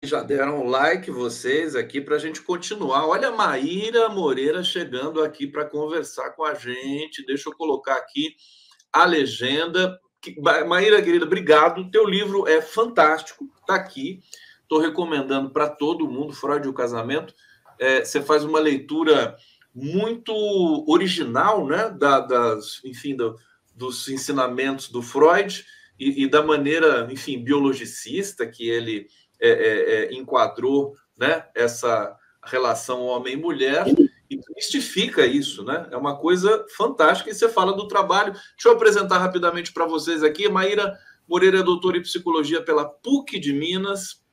Já deram um like vocês aqui para a gente continuar. Olha a Maíra Moreira chegando aqui para conversar com a gente. Deixa eu colocar aqui a legenda. Maíra, querida, obrigado. Teu livro é fantástico, está aqui. Estou recomendando para todo mundo, Freud e o Casamento. Você faz uma leitura muito original, né? Dos ensinamentos do Freud e da maneira, enfim, biologicista que ele enquadrou, né, essa relação homem-mulher e mistifica isso, né? É uma coisa fantástica e você fala do trabalho. Deixa eu apresentar rapidamente para vocês aqui. Maíra Moreira é doutora em psicologia pela PUC de Minas,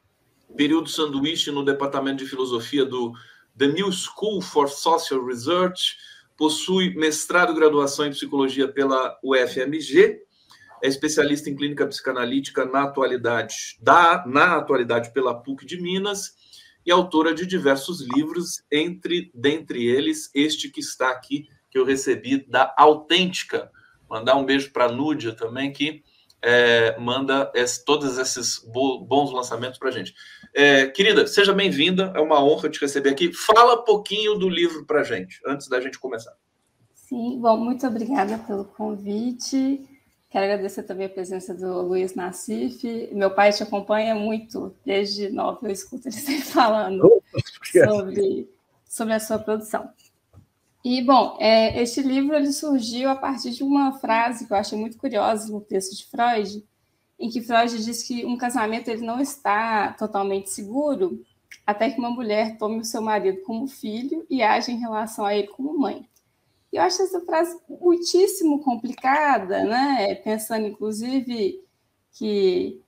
período sanduíche no departamento de filosofia do The New School for Social Research, possui mestrado e graduação em psicologia pela UFMG, é especialista em clínica psicanalítica na atualidade pela PUC de Minas e autora de diversos livros, dentre eles este que está aqui, que eu recebi da Autêntica. Mandar um beijo para a Núdia também, que manda todos esses bons lançamentos para a gente. Querida, seja bem-vinda, é uma honra te receber aqui. Fala um pouquinho do livro para a gente, antes da gente começar. Sim, bom, muito obrigada pelo convite. Quero agradecer também a presença do Luiz Nassif. Meu pai te acompanha muito, desde novo eu escuto ele sempre falando sobre a sua produção. E, bom, este livro ele surgiu a partir de uma frase que eu achei muito curiosa no texto de Freud, em que Freud diz que um casamento ele não está totalmente seguro até que uma mulher tome o seu marido como filho e age em relação a ele como mãe. Eu acho essa frase muitíssimo complicada, né? Pensando, inclusive, que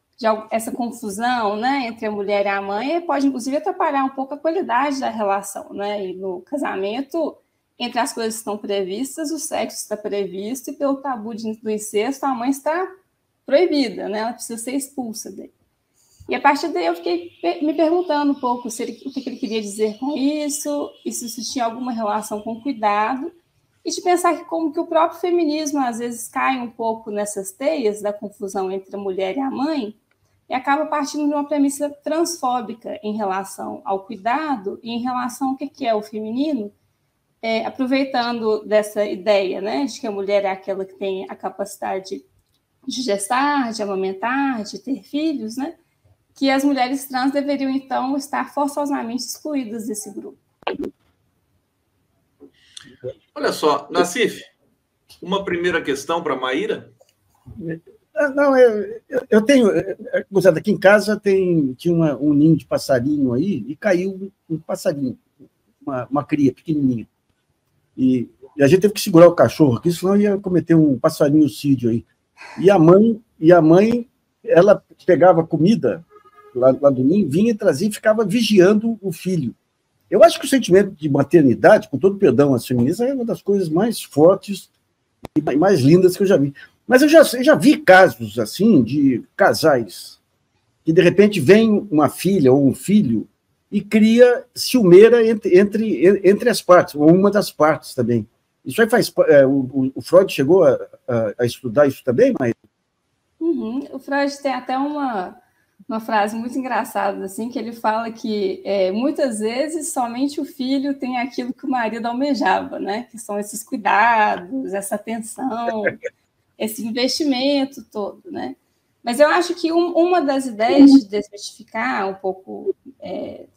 essa confusão, né, entre a mulher e a mãe pode, inclusive, atrapalhar um pouco a qualidade da relação, né? E no casamento, entre as coisas que estão previstas, o sexo está previsto e pelo tabu do incesto, a mãe está proibida, né? Ela precisa ser expulsa dele. E a partir daí eu fiquei me perguntando um pouco o que ele queria dizer com isso, e se isso tinha alguma relação com cuidado, e de pensar que como que o próprio feminismo às vezes cai um pouco nessas teias da confusão entre a mulher e a mãe e acaba partindo de uma premissa transfóbica em relação ao cuidado e em relação ao que é o feminino, aproveitando dessa ideia, né, de que a mulher é aquela que tem a capacidade de gestar, de amamentar, de ter filhos, né, que as mulheres trans deveriam então estar forçosamente excluídas desse grupo. Olha só, Nassif, uma primeira questão para a Maíra? Não, eu tenho... Aqui em casa tinha um ninho de passarinho aí e caiu um passarinho, uma cria pequenininha. E a gente teve que segurar o cachorro aqui, senão ia cometer um passarinhocídio aí. E a mãe ela pegava comida lá do ninho, vinha e trazia e ficava vigiando o filho. Eu acho que o sentimento de maternidade, com todo perdão às feministas, é uma das coisas mais fortes e mais lindas que eu já vi. Mas eu já vi casos assim de casais que, de repente, vem uma filha ou um filho e cria ciumeira entre as partes, ou uma das partes também. Isso aí o Freud chegou a estudar isso também, mas... O Freud tem até uma frase muito engraçada, assim, que ele fala que muitas vezes somente o filho tem aquilo que o marido almejava, né? Que são esses cuidados, essa atenção, esse investimento todo, né? Mas eu acho que uma das ideias de desmistificar um pouco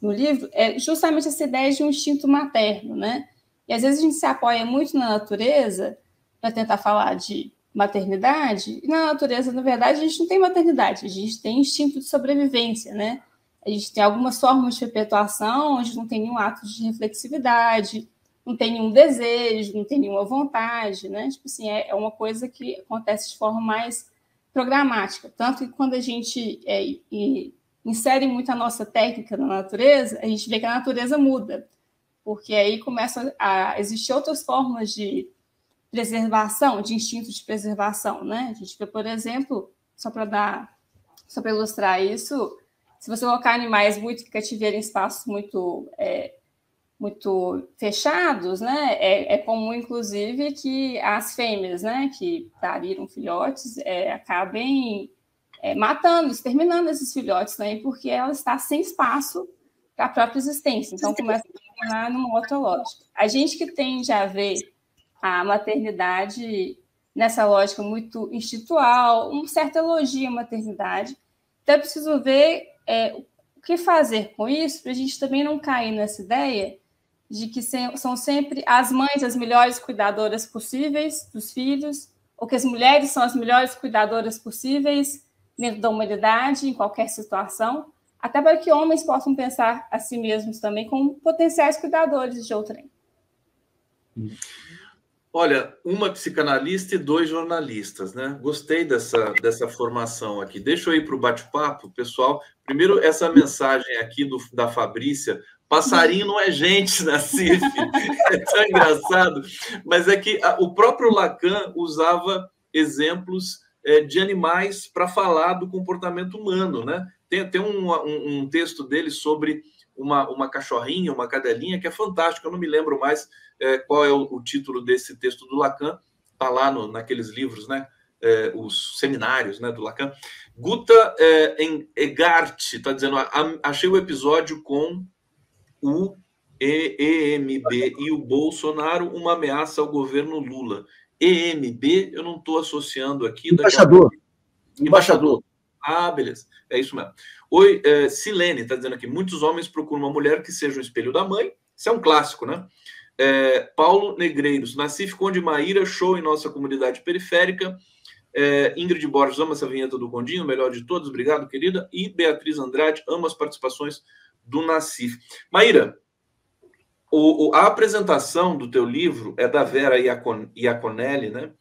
no livro é justamente essa ideia de um instinto materno, né? E às vezes a gente se apoia muito na natureza para tentar falar de maternidade, e na natureza, na verdade, a gente não tem maternidade, a gente tem instinto de sobrevivência, né? A gente tem algumas formas de perpetuação onde não tem nenhum ato de reflexividade, não tem nenhum desejo, não tem nenhuma vontade, né? Tipo assim, é uma coisa que acontece de forma mais programática. Tanto que quando a gente insere muito a nossa técnica na natureza, a gente vê que a natureza muda, porque aí começam a existir outras formas de preservação, de instinto de preservação, né? A gente vê, por exemplo, só para ilustrar isso, se você colocar animais muito que cativeiro em espaços muito fechados, né? É comum, inclusive, que as fêmeas, né, que pariram filhotes, acabem matando, exterminando esses filhotes também, porque ela está sem espaço para a própria existência. Então, começa a funcionar numa outra lógica. A gente que tende a ver a maternidade nessa lógica muito institucional, um certo elogio à maternidade. Então, é preciso ver o que fazer com isso, para a gente também não cair nessa ideia de que são sempre as mães as melhores cuidadoras possíveis dos filhos, ou que as mulheres são as melhores cuidadoras possíveis dentro da humanidade, em qualquer situação, até para que homens possam pensar a si mesmos também como potenciais cuidadores de outrem. Olha, uma psicanalista e 2 jornalistas, né? Gostei dessa formação aqui. Deixa eu ir para o bate-papo, pessoal. Primeiro, essa mensagem aqui da Fabrícia. Passarinho não é gente, Nassif. É tão engraçado. Mas é que o próprio Lacan usava exemplos de animais para falar do comportamento humano, né? Tem um texto dele sobre uma cachorrinha, uma cadelinha, que é fantástico. Eu não me lembro mais qual é o título desse texto do Lacan. Está lá naqueles livros, né? Os seminários, né, do Lacan. Guta Egart está dizendo: achei o episódio com o EMB e o Bolsonaro uma ameaça ao governo Lula. EMB, eu não estou associando aqui. Embaixador. Ah, beleza. É isso mesmo. Oi, Silene está dizendo aqui: muitos homens procuram uma mulher que seja o espelho da mãe. Isso é um clássico, né? Paulo Negreiros: Nassif Conde Maíra, show em nossa comunidade periférica. Ingrid Borges ama essa vinheta do Condinho, o melhor de todos, obrigado, querida. E Beatriz Andrade ama as participações do Nassif. Maíra, a apresentação do teu livro é da Vera Iaconelli, né?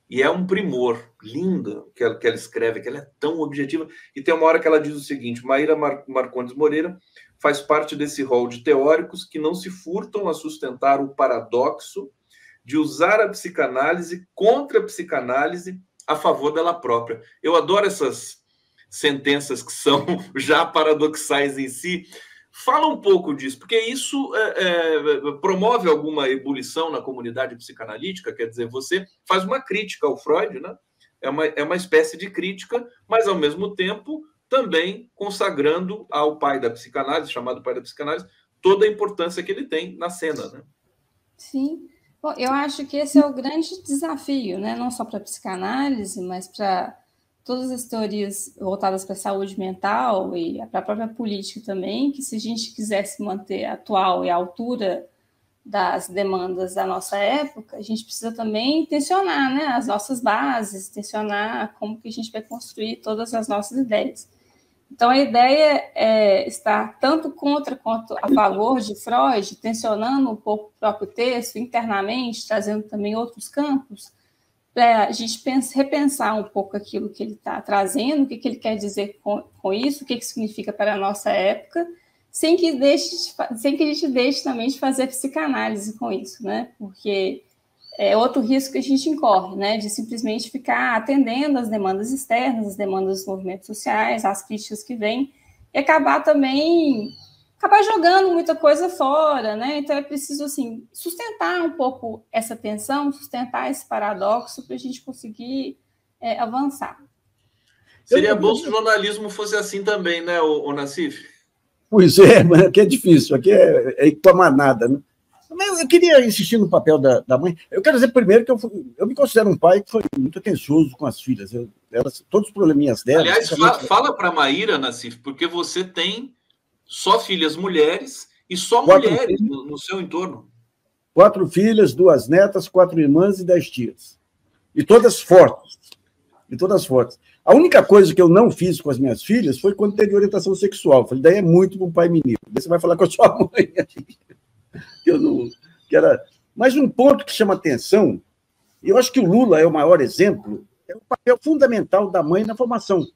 E é um primor, linda que ela escreve, que ela é tão objetiva. E tem uma hora que ela diz o seguinte: Maíra Marcondes Moreira faz parte desse rol de teóricos que não se furtam a sustentar o paradoxo de usar a psicanálise contra a psicanálise a favor dela própria. Eu adoro essas sentenças que são já paradoxais em si. Fala um pouco disso, porque isso promove alguma ebulição na comunidade psicanalítica. Quer dizer, você faz uma crítica ao Freud, né? É uma espécie de crítica, mas, ao mesmo tempo, também consagrando ao pai da psicanálise, chamado pai da psicanálise, toda a importância que ele tem na cena, né? Sim. Bom, eu acho que esse é o grande desafio, né? Não só para a psicanálise, mas para todas as teorias voltadas para a saúde mental e para a própria política também, que se a gente quisesse manter atual e à altura das demandas da nossa época, a gente precisa também tensionar, né, as nossas bases, tensionar como que a gente vai construir todas as nossas ideias. Então, a ideia é estar tanto contra quanto a favor de Freud, tensionando um pouco o próprio texto internamente, trazendo também outros campos, para a gente repensar um pouco aquilo que ele está trazendo, o que ele quer dizer com isso, o que significa para a nossa época, sem que a gente deixe também de fazer psicanálise com isso, né? Porque é outro risco que a gente incorre, né? De simplesmente ficar atendendo às demandas externas, às demandas dos movimentos sociais, às críticas que vêm, e acabar jogando muita coisa fora, né? Então é preciso, assim, sustentar um pouco essa tensão, sustentar esse paradoxo para a gente conseguir avançar. Seria bom se o jornalismo fosse assim também, né, o Nassif? Pois é, mas aqui é difícil, aqui é tomar nada, né? Eu queria insistir no papel da mãe. Eu quero dizer primeiro que eu me considero um pai que foi muito atencioso com as filhas. Todos os probleminhas delas... Aliás, fala para a Maíra, Nassif, porque você tem só filhas mulheres e só mulheres no seu entorno. 4 filhas, 2 netas, 4 irmãs e 10 tias. E todas fortes. A única coisa que eu não fiz com as minhas filhas foi quando teve orientação sexual. Eu falei, daí é muito com o pai menino. Daí você vai falar com a sua mãe. Mas um ponto que chama atenção, e eu acho que o Lula é o maior exemplo, é o papel fundamental da mãe na formação.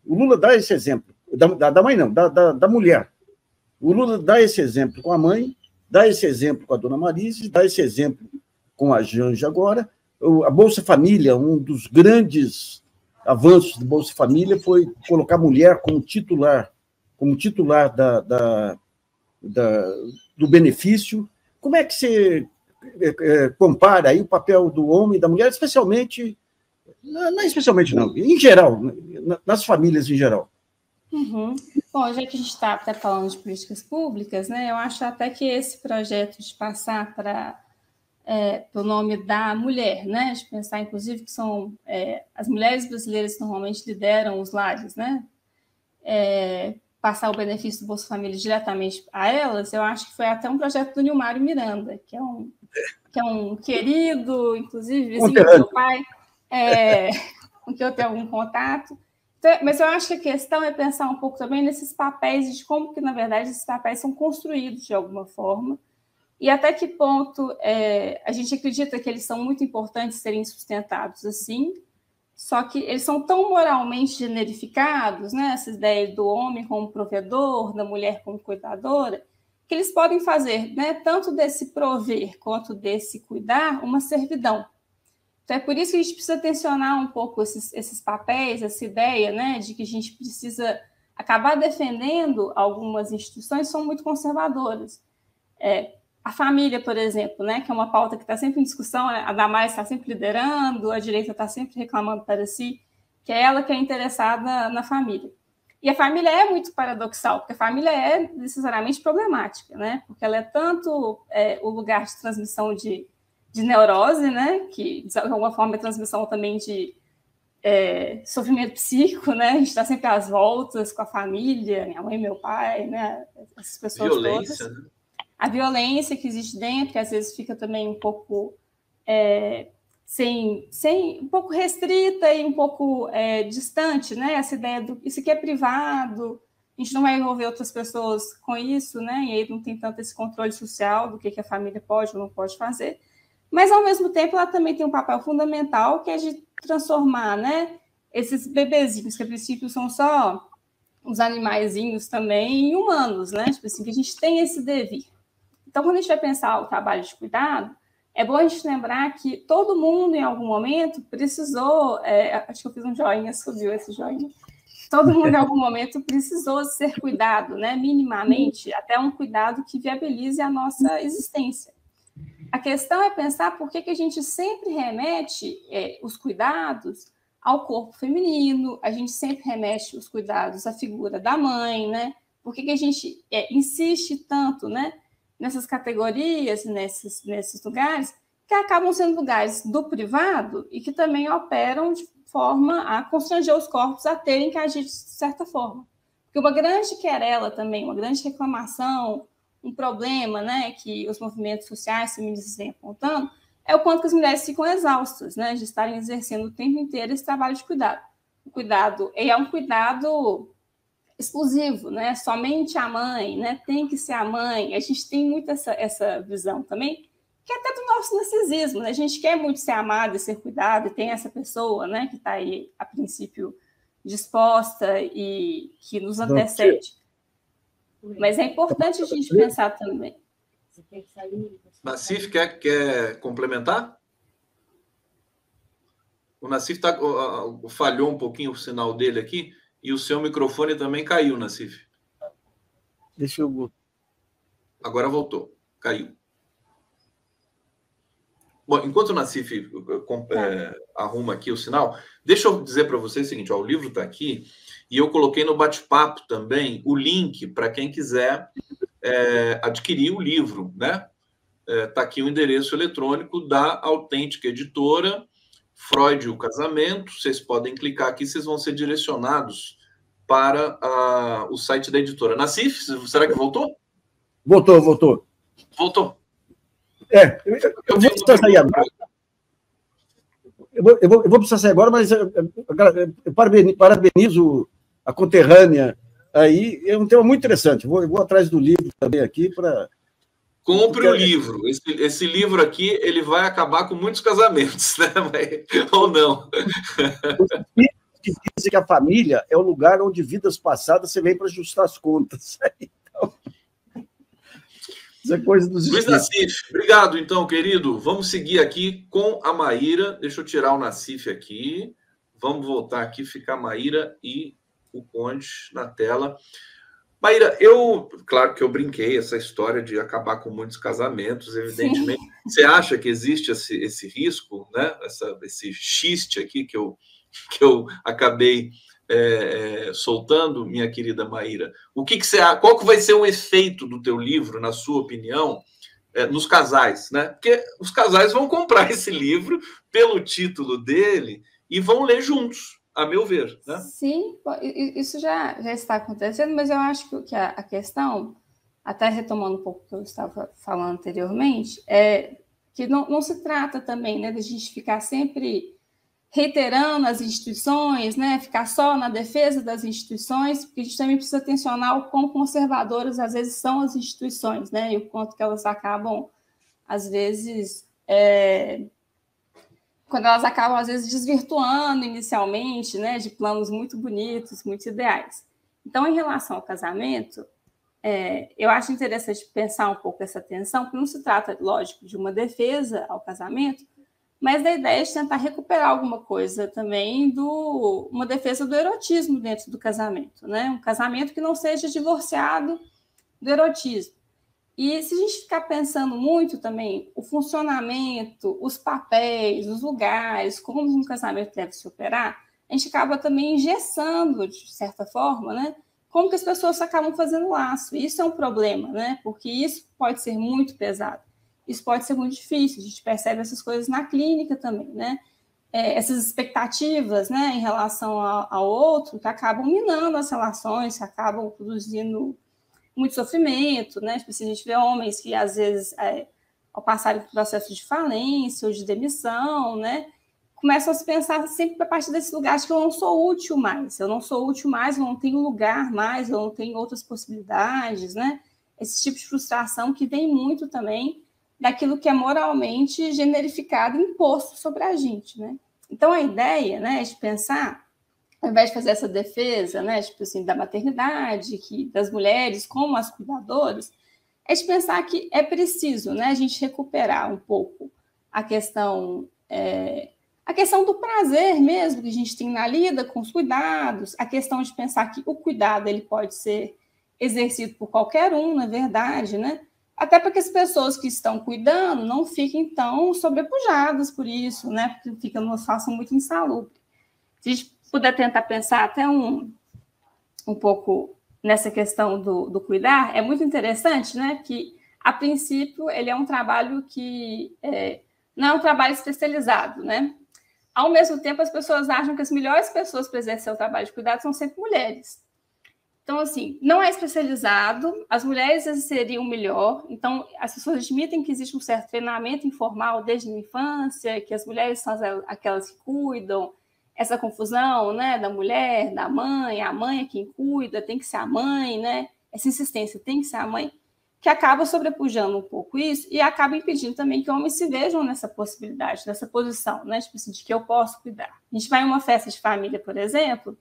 O Lula dá esse exemplo. Da mãe não, da mulher. O Lula dá esse exemplo com a mãe, dá esse exemplo com a dona Marise, dá esse exemplo com a Janja agora. A Bolsa Família, um dos grandes avanços do Bolsa Família foi colocar a mulher como titular do benefício. Como é que você compara aí o papel do homem e da mulher, especialmente Não especialmente, não. Em geral, nas famílias em geral. Uhum. Bom, já que a gente está até falando de políticas públicas, né, eu acho até que esse projeto de passar para o nome da mulher, né, de pensar, inclusive, que são as mulheres brasileiras que normalmente lideram os lares, né, passar o benefício do Bolsa Família diretamente a elas, eu acho que foi até um projeto do Nilmário Miranda, que é um querido, inclusive, vizinho do meu pai, com que eu tenho algum contato. Então, mas eu acho que a questão é pensar um pouco também nesses papéis e de como que, na verdade, esses papéis são construídos de alguma forma e até que ponto a gente acredita que eles são muito importantes serem sustentados assim, só que eles são tão moralmente generificados, né, essa ideia do homem como provedor, da mulher como cuidadora, que eles podem fazer, né, tanto desse prover quanto desse cuidar, uma servidão. Então, é por isso que a gente precisa tensionar um pouco esses papéis, essa ideia, né, de que a gente precisa acabar defendendo algumas instituições que são muito conservadoras. A família, por exemplo, né, que é uma pauta que está sempre em discussão, a Damares está sempre liderando, a direita está sempre reclamando para si, que é ela que é interessada na família. E a família é muito paradoxal, porque a família é necessariamente problemática, né, porque ela é tanto o lugar de transmissão de neurose, né, que de alguma forma é transmissão também de sofrimento psíquico, né, a gente está sempre às voltas com a família, minha mãe e meu pai, né, essas pessoas violência, todas. Né? A violência que existe dentro, que às vezes fica também um pouco um pouco restrita e um pouco distante, né, essa ideia do isso aqui é privado, a gente não vai envolver outras pessoas com isso, né, e aí não tem tanto esse controle social do que a família pode ou não pode fazer. Mas, ao mesmo tempo, ela também tem um papel fundamental, que é de transformar, né, esses bebezinhos, que a princípio são só os animaizinhos também, em humanos, né? Tipo assim, que a gente tem esse devir. Então, quando a gente vai pensar o trabalho de cuidado, é bom a gente lembrar que todo mundo, em algum momento, precisou... acho que eu fiz um joinha, subiu esse joinha. Todo mundo, em algum momento, precisou ser cuidado, né? Minimamente, até um cuidado que viabilize a nossa existência. A questão é pensar por que a gente sempre remete os cuidados ao corpo feminino, a gente sempre remete os cuidados à figura da mãe, né? Por que a gente insiste tanto, né, nessas categorias, nesses lugares, que acabam sendo lugares do privado e que também operam de forma a constranger os corpos a terem que agir de certa forma. Porque uma grande querela também, uma grande reclamação, um problema, né, que os movimentos sociais feministas vêm apontando, é o quanto que as mulheres ficam exaustas, né, de estarem exercendo o tempo inteiro esse trabalho de cuidado. O cuidado é um cuidado exclusivo, né, somente a mãe, né, tem que ser a mãe. A gente tem muito essa visão também, que é até do nosso narcisismo, né, a gente quer muito ser amada e ser cuidada, e tem essa pessoa, né, que está aí, a princípio, disposta e que nos antecede. Mas é importante a gente pensar também. Nassif, quer complementar? O Nassif falhou um pouquinho o sinal dele aqui e o seu microfone também caiu, Nassif. Deixa eu... Agora voltou. Caiu. Bom, enquanto o Nassif arruma aqui o sinal, deixa eu dizer para vocês o seguinte, o livro está aqui e eu coloquei no bate-papo também o link para quem quiser adquirir o livro, né? Está aqui o endereço eletrônico da Autêntica Editora, Freud e o Casamento. Vocês podem clicar aqui, vocês vão ser direcionados para o site da editora. Nassif, será que voltou? Voltou. Voltou. Eu vou precisar sair agora. Eu vou precisar sair agora, mas eu parabenizo a conterrânea aí. É um tema muito interessante. Vou atrás do livro também aqui para... Compre o livro. Esse livro aqui ele vai acabar com muitos casamentos, né? Ou não? Que dizem que a família é o lugar onde vidas passadas você vem para ajustar as contas. Então, isso é coisa dos Luiz Nassif, obrigado, então, querido. Vamos seguir aqui com a Maíra. Deixa eu tirar o Nassif aqui. Vamos voltar aqui, ficar a Maíra e o Conde na tela. Maíra, claro que eu brinquei essa história de acabar com muitos casamentos, evidentemente. Sim. Você acha que existe esse risco, né? Esse xiste aqui que eu acabei soltando, minha querida Maíra? Qual que vai ser o efeito do teu livro, na sua opinião, nos casais, né? Porque os casais vão comprar esse livro pelo título dele e vão ler juntos, a meu ver, né? Sim, isso já está acontecendo, mas eu acho que a questão, até retomando um pouco o que eu estava falando anteriormente, é que não se trata também, né, de a gente ficar sempre reiterando as instituições, né, ficar só na defesa das instituições, porque a gente também precisa tensionar o quão conservadoras às vezes são as instituições, né, e o quanto que elas acabam, às vezes, quando elas acabam, às vezes, desvirtuando inicialmente, né, de planos muito bonitos, muito ideais. Então, em relação ao casamento, eu acho interessante pensar um pouco essa tensão, porque não se trata, lógico, de uma defesa ao casamento, mas da ideia de tentar recuperar alguma coisa também uma defesa do erotismo dentro do casamento, né? Um casamento que não seja divorciado do erotismo. E se a gente ficar pensando muito também o funcionamento, os papéis, os lugares, como um casamento deve se operar, a gente acaba também engessando, de certa forma, né? Como que as pessoas acabam fazendo laço. Isso é um problema, né? Porque isso pode ser muito pesado. Isso pode ser muito difícil. A gente percebe essas coisas na clínica também, né? Essas expectativas, né, em relação ao outro, que acabam minando as relações, que acabam produzindo muito sofrimento, né? Tipo, se a gente vê homens que, às vezes, ao passarem por processo de falência ou de demissão, né, começam a se pensar sempre a partir desse lugar de que eu não sou útil mais, eu não tenho lugar mais, eu não tenho outras possibilidades, né? Esse tipo de frustração que vem muito também daquilo que é moralmente generificado e imposto sobre a gente, né? Então, a ideia, né, de pensar, ao invés de fazer essa defesa, né, tipo assim, da maternidade, das mulheres como as cuidadoras, é de pensar que é preciso, né, a gente recuperar um pouco a questão do prazer mesmo que a gente tem na lida com os cuidados, a questão de pensar que o cuidado ele pode ser exercido por qualquer um, na verdade, né? Até para que as pessoas que estão cuidando não fiquem tão sobrepujadas por isso, né? Porque fica numa situação muito insalubre. Se a gente puder tentar pensar até um pouco nessa questão do cuidar, é muito interessante, né? Que, a princípio, ele é um trabalho que não é um trabalho especializado, né? Ao mesmo tempo, as pessoas acham que as melhores pessoas para exercer o trabalho de cuidado são sempre mulheres. Então, assim, não é especializado, as mulheres exerceriam melhor, então as pessoas admitem que existe um certo treinamento informal desde a infância, que as mulheres são aquelas que cuidam, essa confusão, né, da mulher, da mãe, a mãe é quem cuida, tem que ser a mãe, né, essa insistência tem que ser a mãe, que acaba sobrepujando um pouco isso e acaba impedindo também que homens se vejam nessa possibilidade, nessa posição, né, tipo assim, de que eu posso cuidar. A gente vai em uma festa de família, por exemplo,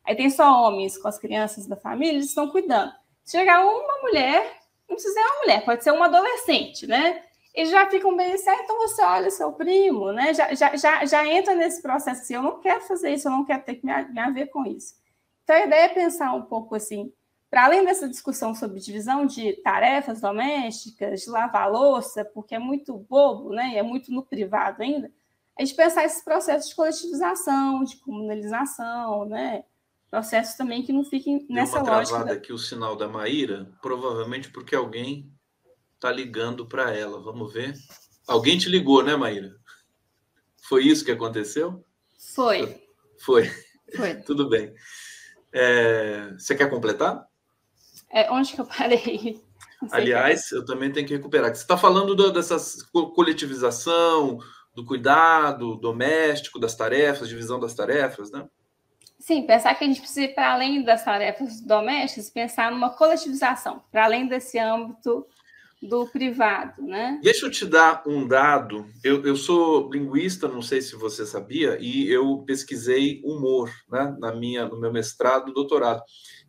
aí tem só homens com as crianças da família, eles estão cuidando. Se chegar uma mulher, não precisa ser uma mulher, pode ser uma adolescente, né? Eles já ficam bem assim, então você olha seu primo, né? Já entra nesse processo assim, eu não quero fazer isso, eu não quero ter que me haver com isso. Então a ideia é pensar um pouco assim, para além dessa discussão sobre divisão de tarefas domésticas, de lavar louça, porque é muito bobo, né? E é muito no privado ainda, a gente pensar esses processos de coletivização, de comunalização, né? Processos também que não fiquem nessa lógica. Deu uma travada aqui o sinal da Maíra, provavelmente porque alguém está ligando para ela. Vamos ver. Alguém te ligou, né, Maíra? Foi isso que aconteceu? Foi. Tudo bem. Você quer completar? Onde que eu parei? Aliás, eu também tenho que recuperar. Você está falando dessa coletivização, do cuidado doméstico, das tarefas, divisão das tarefas, né? Sim, pensar que a gente precisa ir para além das tarefas domésticas, pensar numa coletivização, para além desse âmbito do privado, né? Deixa eu te dar um dado. Eu sou linguista, não sei se você sabia, e eu pesquisei humor, né, no meu mestrado, doutorado.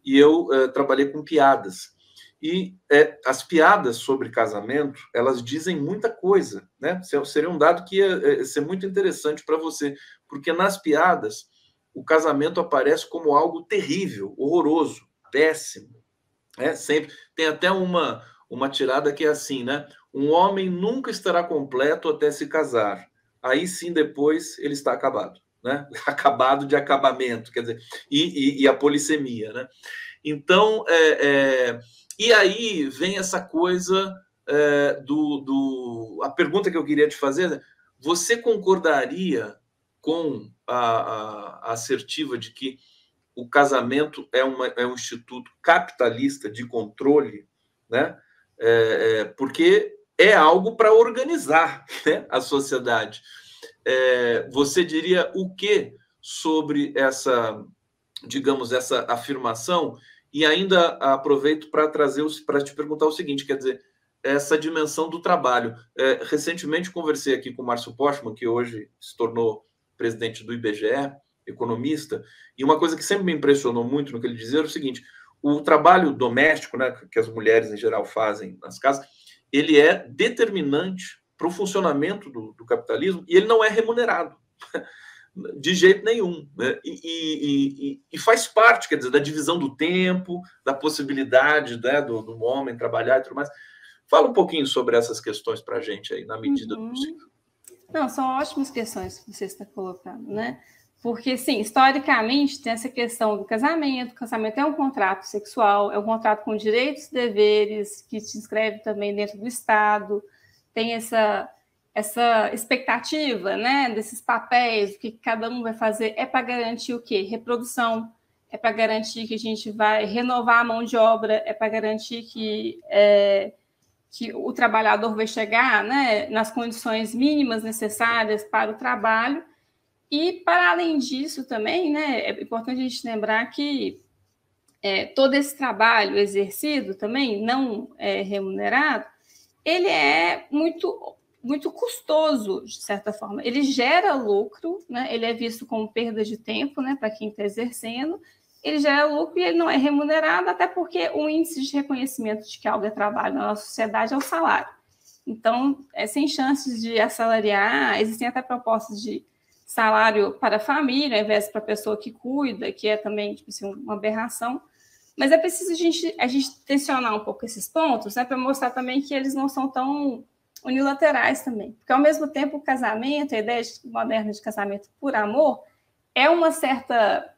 E eu trabalhei com piadas. E as piadas sobre casamento, elas dizem muita coisa, né? Seria um dado que ia ser muito interessante para você, porque nas piadas o casamento aparece como algo terrível, horroroso, péssimo. Sempre. Tem até uma tirada que é assim, né? Um homem nunca estará completo até se casar. Aí sim, depois, ele está acabado. Né? Acabado de acabamento, quer dizer, e a polissemia, né? Então, e aí vem essa coisa a pergunta que eu queria te fazer: você concordaria com a assertiva de que o casamento é um instituto capitalista de controle, né? Porque é algo para organizar, né, a sociedade. Você diria o que sobre essa, digamos, essa afirmação? E ainda aproveito para te perguntar o seguinte, quer dizer, essa dimensão do trabalho. Recentemente conversei aqui com o Márcio Postman, que hoje se tornou presidente do IBGE, economista, e uma coisa que sempre me impressionou muito no que ele dizia era o seguinte: o trabalho doméstico, né, que as mulheres em geral fazem nas casas, ele é determinante para o funcionamento do capitalismo, e ele não é remunerado de jeito nenhum, né? E faz parte, quer dizer, da divisão do tempo, da possibilidade, né, do homem trabalhar e tudo mais. Fala um pouquinho sobre essas questões para a gente aí, na medida do possível. Não, são ótimas questões que você está colocando, né? Porque, sim, historicamente tem essa questão do casamento. O casamento é um contrato sexual, é um contrato com direitos e deveres, que se inscreve também dentro do Estado. Tem essa expectativa, né, desses papéis, o que cada um vai fazer, é para garantir o quê? Reprodução, é para garantir que a gente vai renovar a mão de obra, é para garantir que o trabalhador vai chegar, né, nas condições mínimas necessárias para o trabalho. E, para além disso, também, né, é importante a gente lembrar que todo esse trabalho exercido também, não remunerado, ele é muito custoso, de certa forma. Ele gera lucro, né, ele é visto como perda de tempo, né, para quem está exercendo, ele gera lucro e ele não é remunerado, até porque o índice de reconhecimento de que algo é trabalho na nossa sociedade é o salário. Então, sem chances de assalariar, existem até propostas de salário para a família, ao invés para a pessoa que cuida, que é também tipo assim, uma aberração. Mas é preciso a gente tensionar um pouco esses pontos, né, para mostrar também que eles não são tão unilaterais também. Porque, ao mesmo tempo, o casamento, a ideia moderna de casamento por amor, é uma certa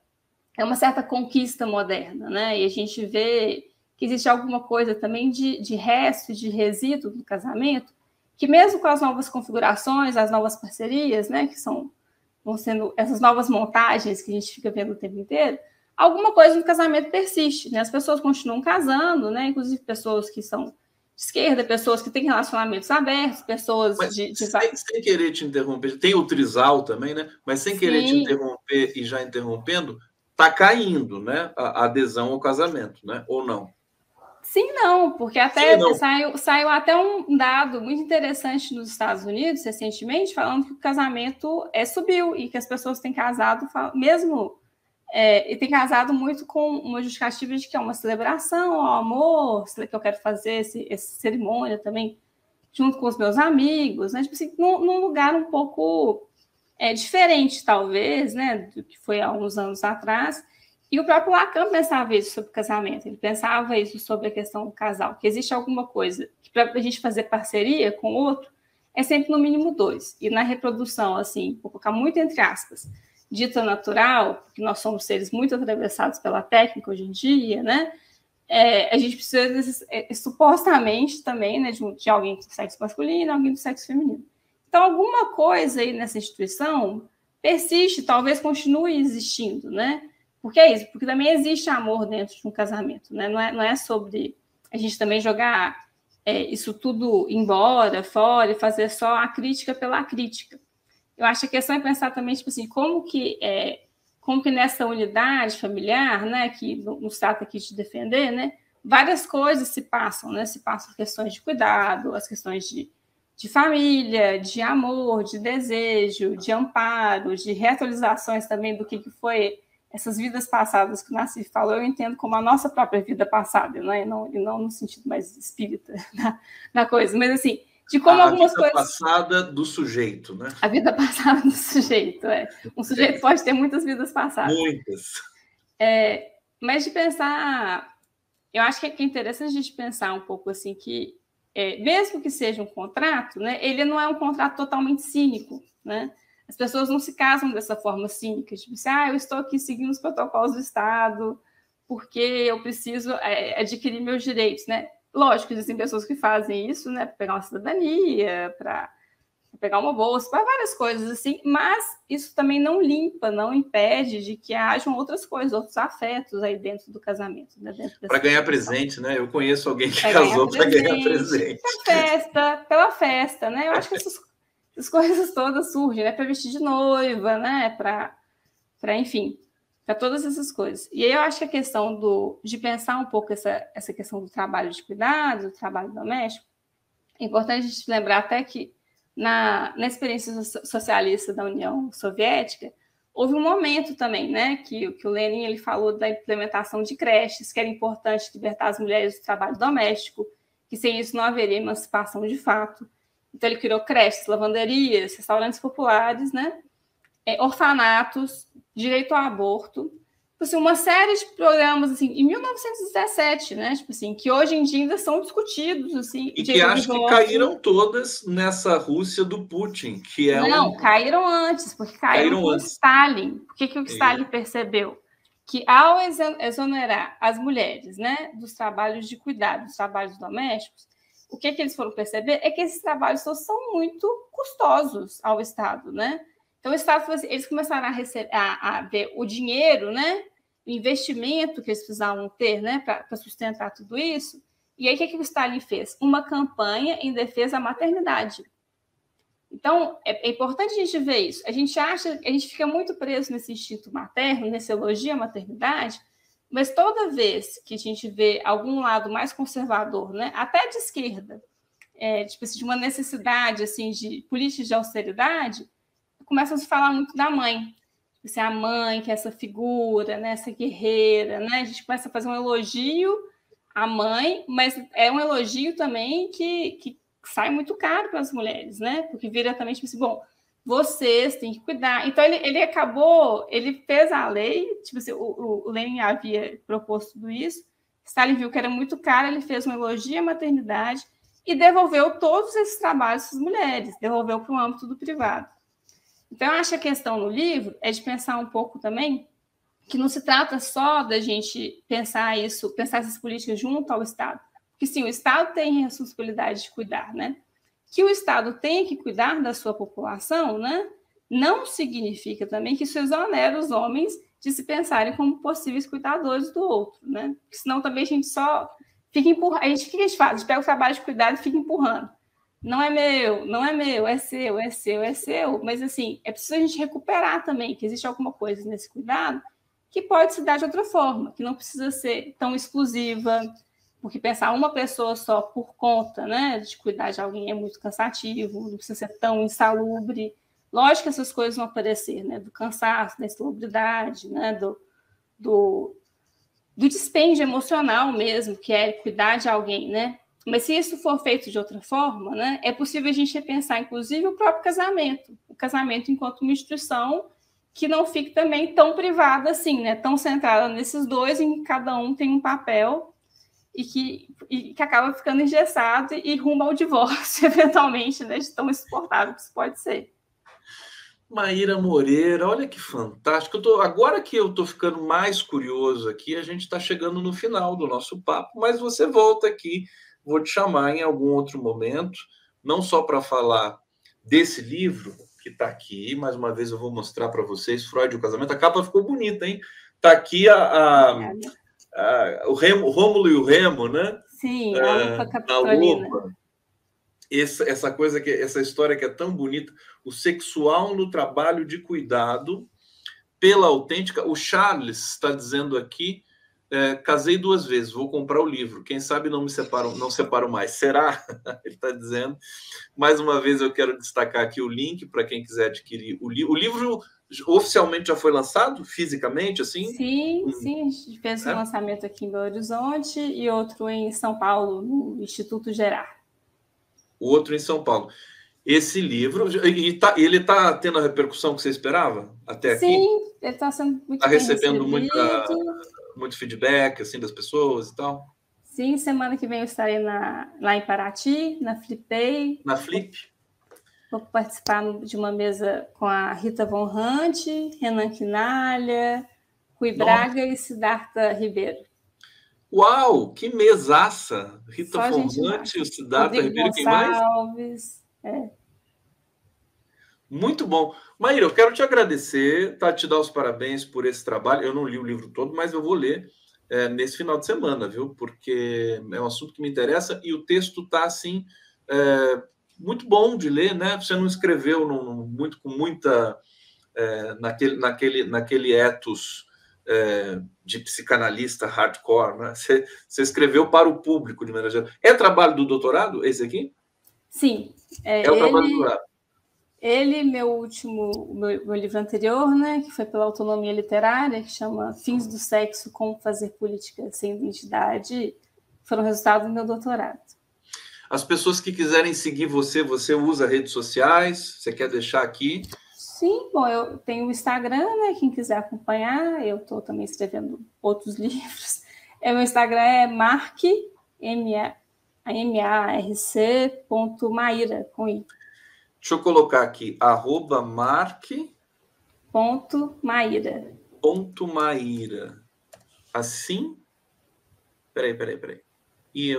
conquista moderna, né? E a gente vê que existe alguma coisa também de resto, de resíduo do casamento, que mesmo com as novas configurações, as novas parcerias, né, que vão sendo essas novas montagens que a gente fica vendo o tempo inteiro, alguma coisa no casamento persiste, né? As pessoas continuam casando, né? Inclusive pessoas que são de esquerda, pessoas que têm relacionamentos abertos, pessoas sem querer te interromper, tem o trisal também, né? Mas sem querer te interromper e já interrompendo, está caindo, né, a adesão ao casamento, né? Ou não? Sim, não, porque até saiu até um dado muito interessante nos Estados Unidos recentemente, falando que o casamento subiu e que as pessoas têm casado, mesmo e tem casado muito com uma justificativa de que é uma celebração ao amor, que eu quero fazer essa cerimônia também junto com os meus amigos, né? Tipo assim, num lugar um pouco diferente, talvez, né, do que foi há uns anos atrás. E o próprio Lacan pensava isso sobre o casamento, ele pensava isso sobre a questão do casal, que existe alguma coisa que para a gente fazer parceria com o outro é sempre no mínimo 2. E na reprodução, assim, vou colocar muito entre aspas, dita natural, porque nós somos seres muito atravessados pela técnica hoje em dia, né? A gente precisa, supostamente, também, né, de alguém do sexo masculino, alguém do sexo feminino. Então, alguma coisa aí nessa instituição persiste, talvez continue existindo, né? Porque é isso, porque também existe amor dentro de um casamento, né? Não é sobre a gente também jogar isso tudo embora, fora, e fazer só a crítica pela crítica. Eu acho que a questão é pensar também, tipo assim, como que nessa unidade familiar, né, que nos trata aqui de defender, né, várias coisas se passam, né? Se passam questões de cuidado, as questões de família, de amor, de desejo, de amparo, de reatualizações também do que foi essas vidas passadas que o Nassif falou, eu entendo como a nossa própria vida passada, né? E não no sentido mais espírita da coisa, mas assim, de como algumas coisas... A vida passada do sujeito, né? A vida passada do sujeito, Um sujeito pode ter muitas vidas passadas. Muitas. Mas de pensar eu acho que é interessante a gente pensar um pouco assim que, mesmo que seja um contrato, né, ele não é um contrato totalmente cínico, né? As pessoas não se casam dessa forma cínica, tipo assim, eu estou aqui seguindo os protocolos do Estado porque eu preciso adquirir meus direitos, né? Lógico, existem pessoas que fazem isso, né, para pegar uma cidadania, para pegar uma bolsa, para várias coisas assim, mas isso também não limpa, não impede de que hajam outras coisas, outros afetos aí dentro do casamento. Né, para ganhar presente, né? Eu conheço alguém que casou para ganhar presente. Pela festa, né? Eu acho que essas coisas todas surgem, né? Para vestir de noiva, né? Para enfim, para todas essas coisas. E aí eu acho que a questão de pensar um pouco essa questão do trabalho de cuidado, do trabalho doméstico, é importante a gente lembrar até que na experiência socialista da União Soviética, houve um momento também, né, que o Lenin ele falou da implementação de creches, que era importante libertar as mulheres do trabalho doméstico, que sem isso não haveria emancipação de fato. Então ele criou creches, lavanderias, restaurantes populares, né, orfanatos, direito ao aborto, assim, uma série de programas assim, em 1917, né? Tipo assim, que hoje em dia ainda são discutidos. Assim, e que acho que caíram todas nessa Rússia do Putin, que é Não, caíram antes, porque caíram com antes. Stalin. O que o Stalin percebeu? Que ao exonerar as mulheres, né, dos trabalhos de cuidado, dos trabalhos domésticos, o que eles foram perceber é que esses trabalhos são muito custosos ao Estado, né? Então, o Estado, eles começaram a ver o dinheiro, né, o investimento que eles precisavam ter, né, para sustentar tudo isso. E aí, o que o Stalin fez? Uma campanha em defesa da maternidade. Então, é importante a gente ver isso. A gente fica muito preso nesse instinto materno, nesse elogio à maternidade, mas toda vez que a gente vê algum lado mais conservador, né, até de esquerda, tipo assim, de uma necessidade assim, de políticas de austeridade, começam a se falar muito da mãe. Assim, a mãe, que é essa figura, né, essa guerreira, né? A gente começa a fazer um elogio à mãe, mas é um elogio também que sai muito caro para as mulheres, né? Porque vira também tipo assim, bom, vocês têm que cuidar. Então, ele fez a lei, tipo assim, o Lenin havia proposto tudo isso, Stalin viu que era muito caro, ele fez um elogio à maternidade e devolveu todos esses trabalhos às mulheres, devolveu para o âmbito do privado. Então, eu acho que a questão no livro é de pensar um pouco também que não se trata só da gente pensar essas políticas junto ao Estado. Porque, sim, o Estado tem a responsabilidade de cuidar, né? Que o Estado tenha que cuidar da sua população, né? Não significa também que isso exonera os homens de se pensarem como possíveis cuidadores do outro, né? Porque senão também a gente só fica empurrando. O que a gente faz? A gente pega o trabalho de cuidado e fica empurrando. Não é meu, é seu. Mas, assim, é preciso a gente recuperar também que existe alguma coisa nesse cuidado que pode se dar de outra forma, que não precisa ser tão exclusiva, porque pensar uma pessoa só por conta, né, de cuidar de alguém é muito cansativo, não precisa ser tão insalubre. Lógico que essas coisas vão aparecer, né, do cansaço, da insalubridade, né, do dispêndio emocional mesmo, que é cuidar de alguém, né? Mas se isso for feito de outra forma, né, é possível a gente repensar, inclusive, o próprio casamento. O casamento enquanto uma instituição que não fique também tão privada assim, né, tão centrada nesses dois, em que cada um tem um papel e que acaba ficando engessado e rumo ao divórcio, eventualmente, né, de tão insuportável que isso pode ser. Maíra Moreira, olha que fantástico. Agora que eu estou ficando mais curioso aqui, a gente está chegando no final do nosso papo, mas você volta aqui, vou te chamar em algum outro momento, não só para falar desse livro que está aqui, mais uma vez eu vou mostrar para vocês, Freud e o Casamento. A capa ficou bonita, hein? Está aqui o Rômulo e o Remo, né? Sim, a lupa capitolina. Essa coisa, essa história que é tão bonita, o sexual no trabalho de cuidado pela autêntica. O Charles está dizendo aqui, casei 2 vezes, vou comprar o livro. Quem sabe não separo mais. Será? Ele está dizendo. Mais uma vez eu quero destacar aqui o link para quem quiser adquirir o livro. O livro oficialmente já foi lançado, fisicamente, assim? Sim, a gente fez um lançamento aqui em Belo Horizonte e outro em São Paulo, no Instituto Gerard. O outro em São Paulo. Esse livro, ele está tendo a repercussão que você esperava até aqui? Sim, ele está sendo muito bem recebendo muito feedback assim, das pessoas e tal? Sim, semana que vem eu estarei lá em Paraty, na Flipei. Na Flip? Vou participar de uma mesa com a Rita Von Hunt, Renan Quinalha, Rui Braga e Siddhartha Ribeiro. Uau, que mesaça! Rita Von Hunt, o Siddhartha Ribeiro, quem mais? Muito bom. Maíra, eu quero te agradecer, tá? Te dar os parabéns por esse trabalho. Eu não li o livro todo, mas eu vou ler nesse final de semana, viu? Porque é um assunto que me interessa e o texto tá assim muito bom de ler, né? Você não escreveu com muita naquele ethos de psicanalista hardcore, né? Você escreveu para o público de maneira geral. É trabalho do doutorado esse aqui? Sim. É o trabalho do doutorado. Meu livro anterior, né, que foi pela Autonomia Literária, que chama Fins do Sexo, Como Fazer Política Sem Identidade, foram resultado do meu doutorado. As pessoas que quiserem seguir você usa redes sociais? Você quer deixar aqui? Sim, bom, eu tenho o Instagram, né, quem quiser acompanhar, eu estou também escrevendo outros livros. Meu Instagram é marc.maira, com i. Deixa eu colocar aqui, @marc.maira. Assim? Peraí. E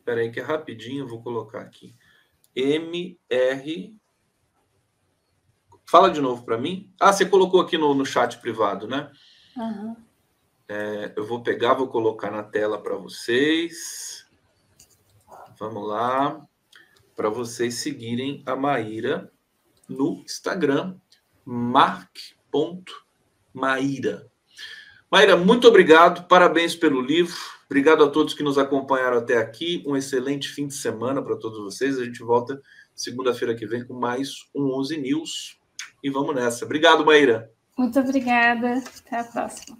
peraí que é rapidinho, eu vou colocar aqui. MR... Fala de novo para mim. Você colocou aqui no chat privado, né? Uhum. Eu vou pegar, vou colocar na tela para vocês. Vamos lá. Para vocês seguirem a Maíra no Instagram, marc.maíra. Maíra, muito obrigado, parabéns pelo livro, obrigado a todos que nos acompanharam até aqui, um excelente fim de semana para todos vocês, a gente volta segunda-feira que vem com mais um 11 News, e vamos nessa. Obrigado, Maíra. Muito obrigada, até a próxima.